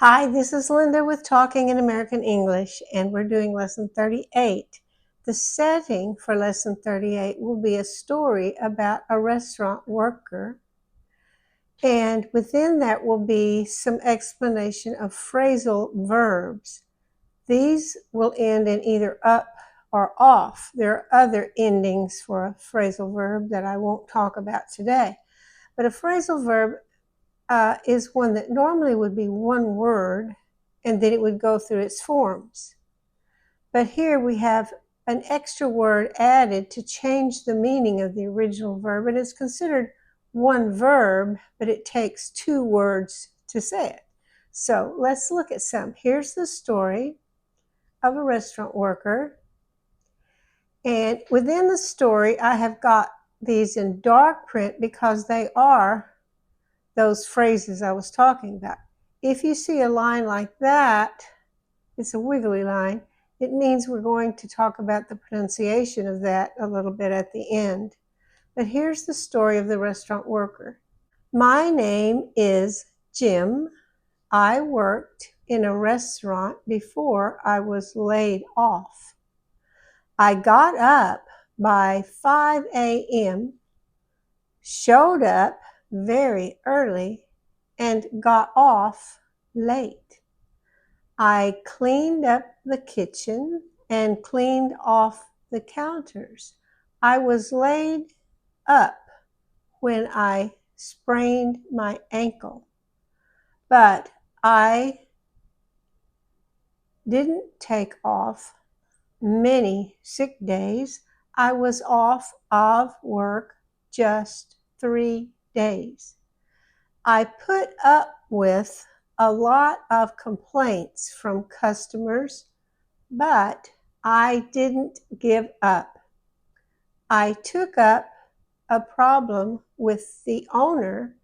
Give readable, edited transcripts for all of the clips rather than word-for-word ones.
Hi, this is Linda with Talking in American English, and we're doing Lesson 38. The setting for Lesson 38 will be a story about a restaurant worker, and within that will be some explanation of phrasal verbs. These will end in either up or off. There are other endings for a phrasal verb that I won't talk about today, but a phrasal verb is one that normally would be one word and then it would go through its forms. But here we have an extra word added to change the meaning of the original verb, and it's considered one verb, but it takes two words to say it. So let's look at some. Here's the story of a restaurant worker, and within the story I have got these in dark print because they are those phrases I was talking about. If you see a line like that, it's a wiggly line, it means we're going to talk about the pronunciation of that a little bit at the end. But here's the story of the restaurant worker. My name is Jim. I worked in a restaurant before I was laid off. I got up by 5 a.m., showed up very early, and got off late. I cleaned up the kitchen and cleaned off the counters. I was laid up when I sprained my ankle, but I didn't take off many sick days. I was off of work just 3 days. I put up with a lot of complaints from customers, but I didn't give up. I took up a problem with the owner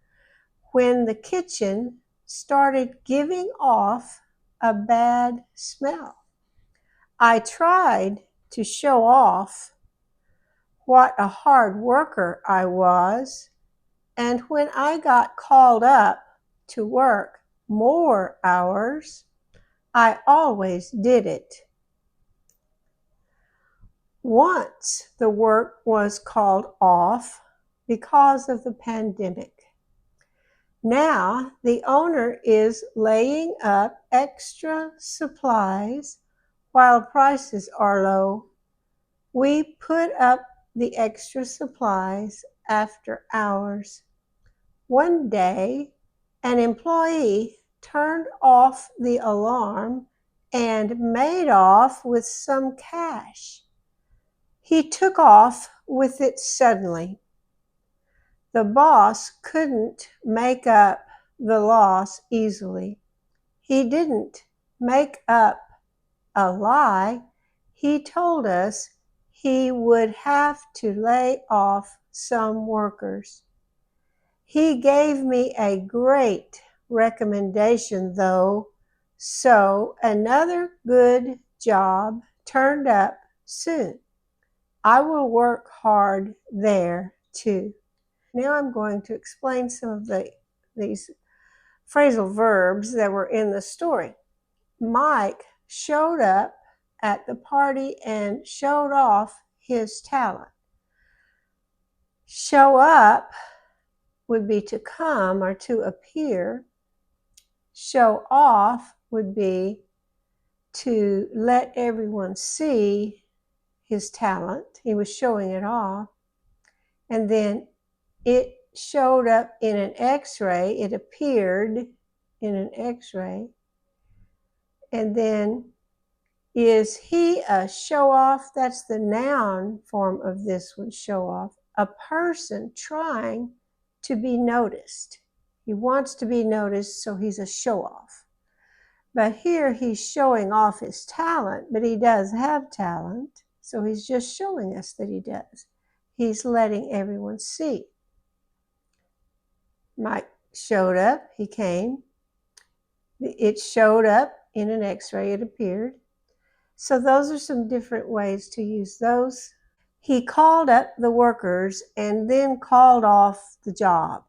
when the kitchen started giving off a bad smell. I tried to show off what a hard worker I was, and when I got called up to work more hours, I always did it. Once the work was called off because of the pandemic. Now the owner is laying up extra supplies while prices are low. We put up the extra supplies after hours. One day, an employee turned off the alarm and made off with some cash. He took off with it suddenly. The boss couldn't make up the loss easily. He didn't make up a lie. He told us he would have to lay off some workers. He gave me a great recommendation, though, so another good job turned up soon. I will work hard there, too. Now I'm going to explain some of these phrasal verbs that were in the story. Mike showed up at the party and showed off his talent. Show up would be to come or to appear. Show off would be to let everyone see his talent. He was showing it off. And then it showed up in an x-ray. It appeared in an x-ray. And then, is he a show-off? That's the noun form of this one, show-off. A person trying to be noticed. He wants to be noticed, so he's a show-off. But here he's showing off his talent, but he does have talent, so he's just showing us that he does. He's letting everyone see. Mike showed up, he came. It showed up in an x-ray, it appeared. So those are some different ways to use those. He called up the workers and then called off the job.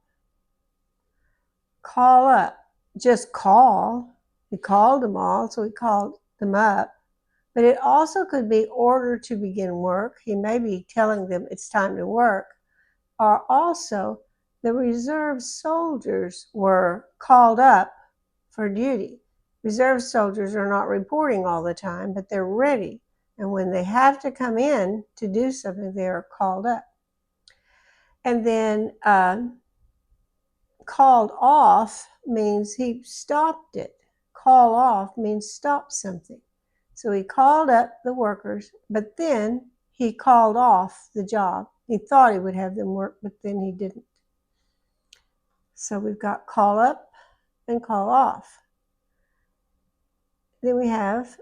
Call up, just call. He called them all, so he called them up. But it also could be order to begin work. He may be telling them it's time to work. Or also, the reserve soldiers were called up for duty. Reserve soldiers are not reporting all the time, but they're ready. And when they have to come in to do something, they are called up. And then called off means he stopped it. Call off means stop something. So he called up the workers, but then he called off the job. He thought he would have them work, but then he didn't. So we've got call up and call off. Then we have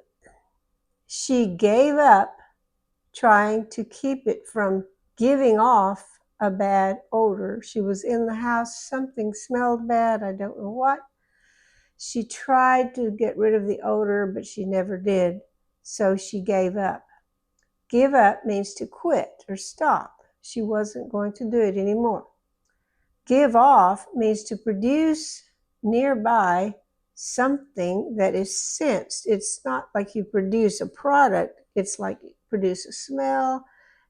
she gave up trying to keep it from giving off a bad odor. She was in the house, something smelled bad, I don't know what. She tried to get rid of the odor, but she never did, so she gave up. Give up means to quit or stop. She wasn't going to do it anymore. Give off means to produce nearby something that is sensed. It's not like you produce a product. It's like you produce a smell,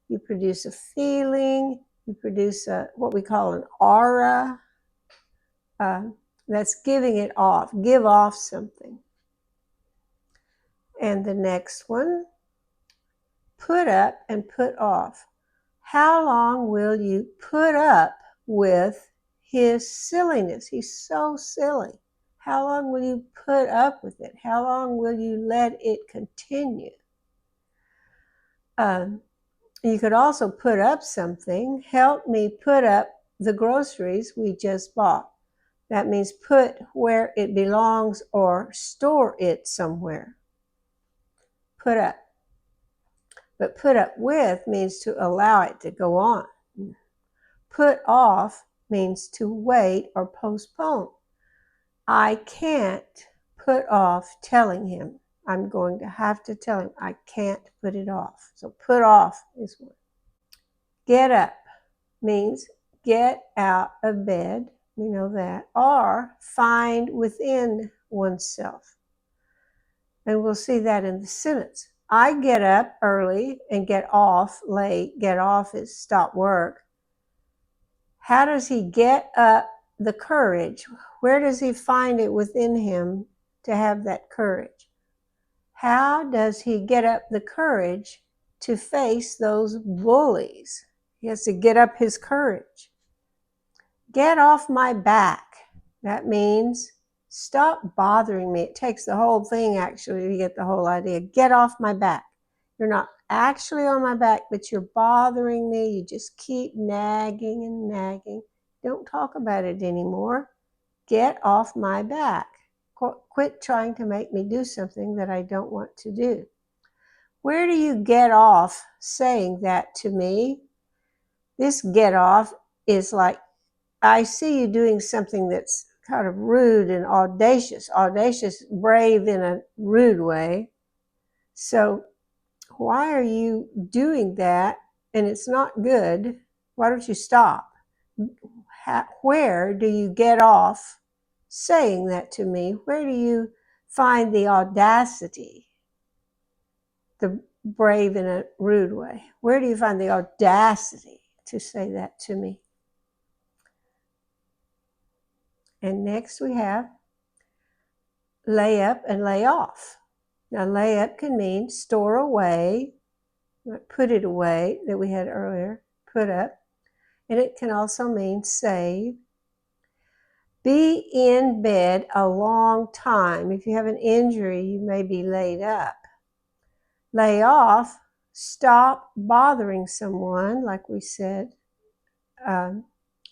you produce a feeling, you produce what we call an aura. That's giving it off. Give off something. And the next one, put up and put off. How long will you put up with his silliness? He's so silly. How long will you put up with it? How long will you let it continue? You could also put up something. Help me put up the groceries we just bought. That means put where it belongs or store it somewhere. Put up. But put up with means to allow it to go on. Put off means to wait or postpone. I can't put off telling him. I'm going to have to tell him. I can't put it off. So put off is one. Get up means get out of bed. We know that. Or find within oneself. And we'll see that in the sentence. I get up early and get off late. Get off is stop work. How does he get up the courage? Where does he find it within him to have that courage? How does he get up the courage to face those bullies? He has to get up his courage. Get off my back. That means stop bothering me. It takes the whole thing actually to get the whole idea. Get off my back. You're not actually on my back, but you're bothering me. You just keep nagging and nagging. Don't talk about it anymore. Get off my back. Quit trying to make me do something that I don't want to do. Where do you get off saying that to me? This get off is like, I see you doing something that's kind of rude and audacious. Audacious, brave in a rude way. So why are you doing that? And it's not good. Why don't you stop? Where do you get off saying that to me? Where do you find the audacity? The brave in a rude way. Where do you find the audacity to say that to me? And next we have lay up and lay off. Now lay up can mean store away, put it away that we had earlier, put up. And it can also mean save. Be in bed a long time. If you have an injury, you may be laid up. Lay off, stop bothering someone, like we said. And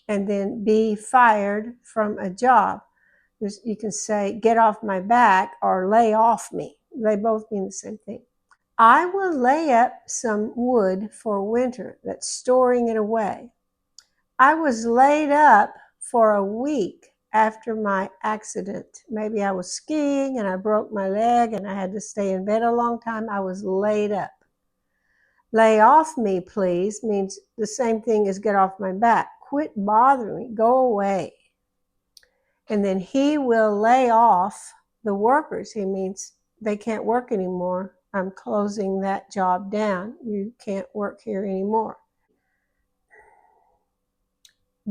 then be fired from a job. You can say, get off my back or lay off me. They both mean the same thing. I will lay up some wood for winter. That's storing it away. I was laid up for a week after my accident. Maybe I was skiing and I broke my leg and I had to stay in bed a long time. I was laid up. Lay off me, please, means the same thing as get off my back. Quit bothering me. Go away. And then he will lay off the workers. He means they can't work anymore. I'm closing that job down. You can't work here anymore.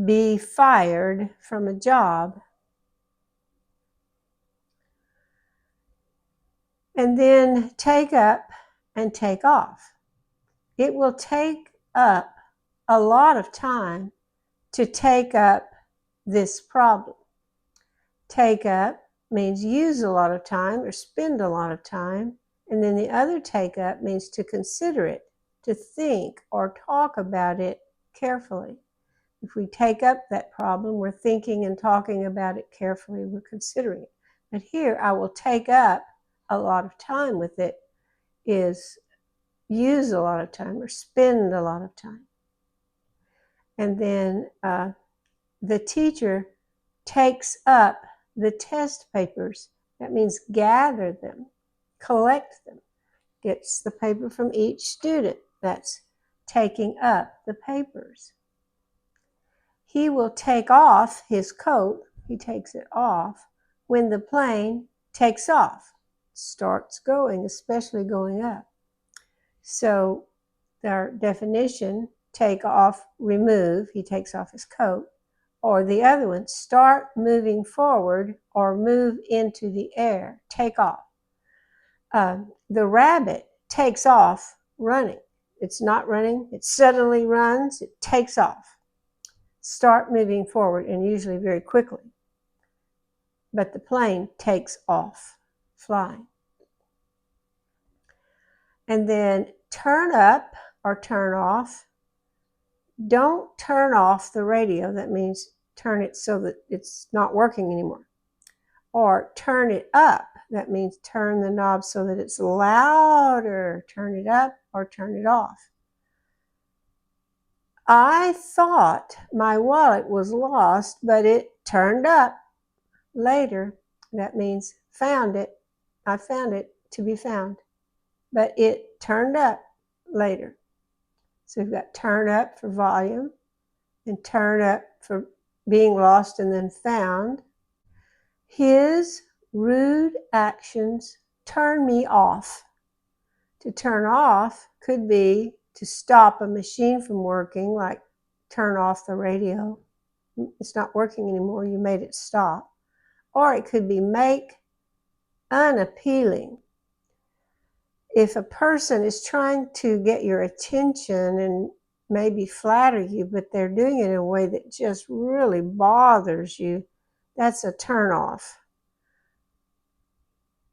Be fired from a job. And then take up and take off. It will take up a lot of time to take up this problem. Take up means use a lot of time or spend a lot of time. And then the other take up means to consider it, to think or talk about it carefully. If we take up that problem, we're thinking and talking about it carefully, we're considering it. But here, I will take up a lot of time with it is use a lot of time or spend a lot of time. And then the teacher takes up the test papers. That means gather them, collect them, gets the paper from each student. That's taking up the papers. He will take off his coat, he takes it off, when the plane takes off, starts going, especially going up. So their definition, take off, remove, he takes off his coat, or the other one, start moving forward or move into the air, take off. The rabbit takes off running. It's not running, it suddenly runs, it takes off. Start moving forward, and usually very quickly. But the plane takes off, flying. And then turn up or turn off. Don't turn off the radio. That means turn it so that it's not working anymore. Or turn it up. That means turn the knob so that it's louder. Turn it up or turn it off. I thought my wallet was lost, but it turned up later. That means found it. I found it to be found, but it turned up later. So we've got turn up for volume and turn up for being lost and then found. His rude actions turn me off. To turn off could be to stop a machine from working, like turn off the radio. It's not working anymore, you made it stop. Or it could be make unappealing. If a person is trying to get your attention and maybe flatter you, but they're doing it in a way that just really bothers you, that's a turnoff.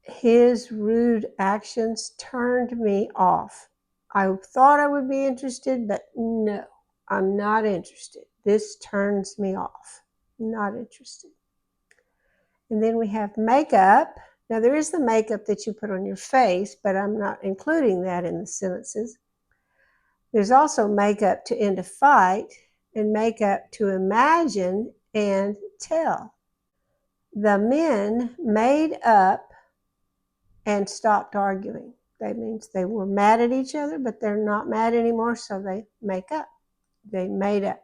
His rude actions turned me off. I thought I would be interested, but no, I'm not interested. This turns me off. Not interested. And then we have makeup. Now there is the makeup that you put on your face, but I'm not including that in the sentences. There's also makeup to end a fight and makeup to imagine and tell. The men made up and stopped arguing. That means they were mad at each other, but they're not mad anymore, so they make up. They made up.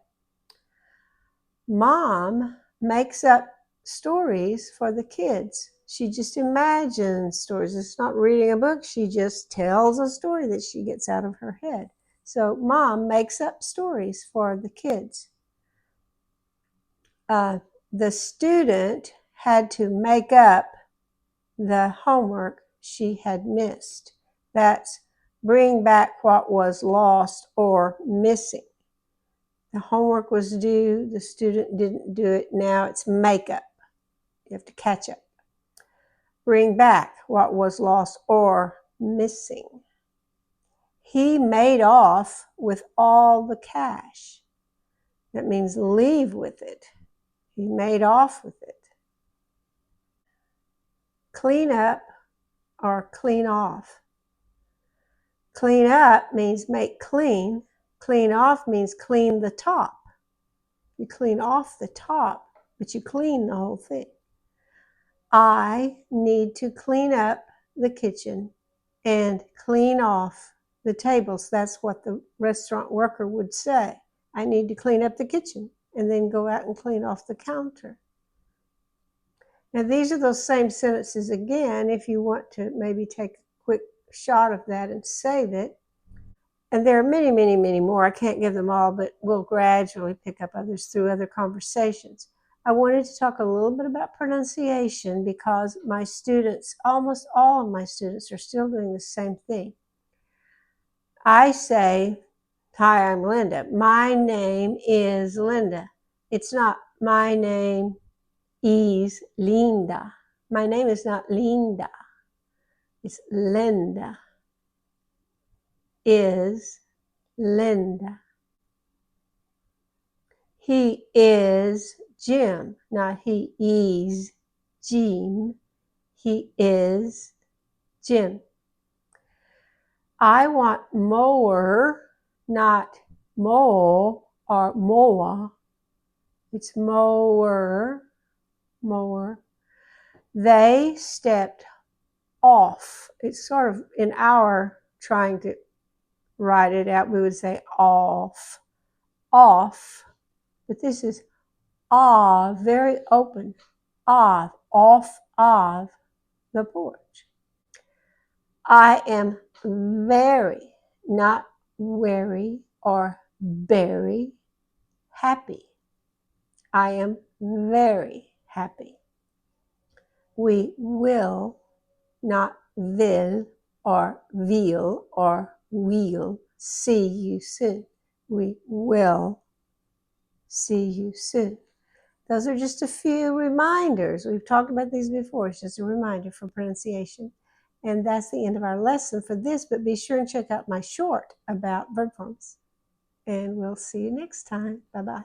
Mom makes up stories for the kids. She just imagines stories. It's not reading a book. She just tells a story that she gets out of her head. So mom makes up stories for the kids. The student had to make up the homework she had missed. That's bring back what was lost or missing. The homework was due, the student didn't do it, now it's makeup. You have to catch up. Bring back what was lost or missing. He made off with all the cash. That means leave with it. He made off with it. Clean up or clean off. Clean up means make clean. Clean off means clean the top. You clean off the top, but you clean the whole thing. I need to clean up the kitchen and clean off the tables. That's what the restaurant worker would say. I need to clean up the kitchen and then go out and clean off the counter. Now, these are those same sentences again if you want to maybe take a quick shot of that and save it. And there are many, many, many more. I can't give them all, but we'll gradually pick up others through other conversations. I wanted to talk a little bit about pronunciation because my students, almost all of my students, are still doing the same thing. I say, hi, I'm Linda. My name is Linda. It's not my name is Linda. My name is not Linda. It's Linda. Is Linda. He is Jim, not he is Jim. He is Jim. I want more, not mo or moa. It's mower, mower. They stepped off. It's sort of in our trying to write it out, we would say off, off. But this is very open, off of the porch. I am very, not very or very happy. I am very happy. We will, not will or we'll see you soon. We will see you soon. Those are just a few reminders. We've talked about these before. It's just a reminder for pronunciation. And that's the end of our lesson for this, but be sure and check out my short about verb forms. And we'll see you next time. Bye-bye.